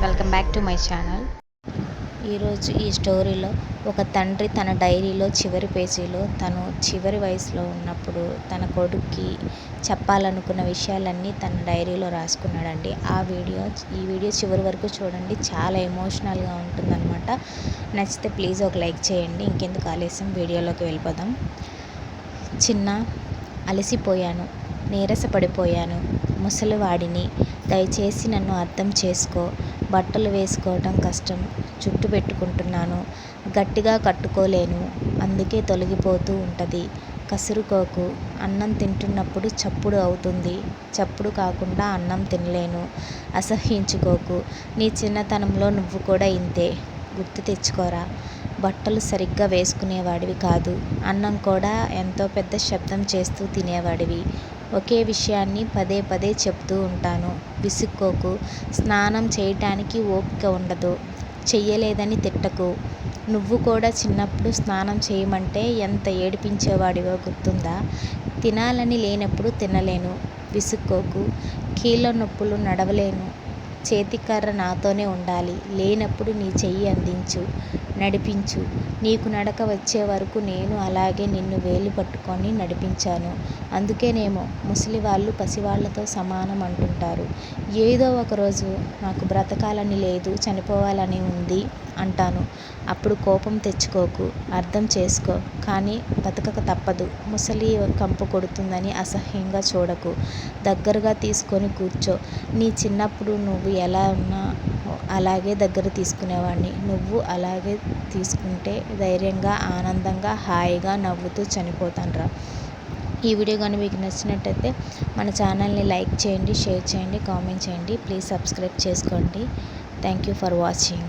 Welcome back to my channel. ఈరోజు ఈ స్టోరీలో ఒక తండ్రి తన డైరీలో చివరి పేజీలో తను చివరి వయసులో ఉన్నప్పుడు తన కొడుక్కి చెప్పాలనుకున్న విషయాలన్నీ తన డైరీలో రాసుకున్నాడండి. ఈ వీడియో చివరి వరకు చూడండి, చాలా ఎమోషనల్గా ఉంటుందన్నమాట. నచ్చితే ప్లీజ్ ఒక లైక్ చేయండి. ఇంకెందుకు ఆలస్యం, వీడియోలోకి వెళ్ళిపోదాం. చిన్న, అలసిపోయాను, నీరసపడిపోయాను, ముసలివాడిని, దయచేసి నన్ను అర్థం చేసుకో. బట్టలు వేసుకోవటం కష్టం, జుట్టు పెట్టుకుంటున్నాను, గట్టిగా కట్టుకోలేను, అందుకే తొలగిపోతూ ఉంటుంది. కసురుకోకు. అన్నం తింటున్నప్పుడు చప్పుడు అవుతుంది, చప్పుడు కాకుండా అన్నం తినలేను. అసహ్యించుకోకు. నీ చిన్నతనంలో నువ్వు కూడా ఇంతే, గుర్తు తెచ్చుకోరా. బట్టలు సరిగ్గా వేసుకునేవాడివి కాదు, అన్నం కూడా ఎంతో పెద్ద శబ్దం చేస్తూ తినేవాడివి. ఒకే విషయాన్ని పదే పదే చెప్తూ ఉంటాను, విసుక్కోకు. స్నానం చేయటానికి ఓపిక ఉండదు, చెయ్యలేదని తిట్టకు. నువ్వు కూడా చిన్నప్పుడు స్నానం చేయమంటే ఎంత ఏడిపించేవాడివో గుర్తుందా? తినాలని లేనప్పుడు తినలేను, విసుక్కోకు. కీళ్ళ నొప్పులు, నడవలేను, చేతికర్ర నాతోనే ఉండాలి, లేనప్పుడు నీ చెయ్యి అందించు, నడిపించు. నీకు నడక వచ్చే వరకు నేను అలాగే నిన్ను వేలు పట్టుకొని నడిపించాను. అందుకేనేమో ముసలివాళ్ళు పసివాళ్లతో సమానం అంటుంటారు. ఏదో ఒకరోజు నాకు బ్రతకాలని లేదు, చనిపోవాలని ఉంది అంటాను. అప్పుడు కోపం తెచ్చుకోకు, అర్థం చేసుకో. కానీ బతకక తప్పదు. ముసలి కంపు కొడుతుందని అసహ్యంగా చూడకు, దగ్గరగా తీసుకొని కూర్చో. నీ చిన్నప్పుడు నువ్వు ఎలా ఉన్నా అలాగే దగ్గర తీసుకునేవాడిని. నువ్వు అలాగే తీసుకుంటే ధైర్యంగా, ఆనందంగా, హాయిగా నవ్వుతూ చనిపోతానురా. ఈ వీడియో కానీ మీకు నచ్చినట్టయితే మన ఛానల్ని లైక్ చేయండి, షేర్ చేయండి, కామెంట్ చేయండి. ప్లీజ్ సబ్స్క్రైబ్ చేసుకోండి. Thank you for watching.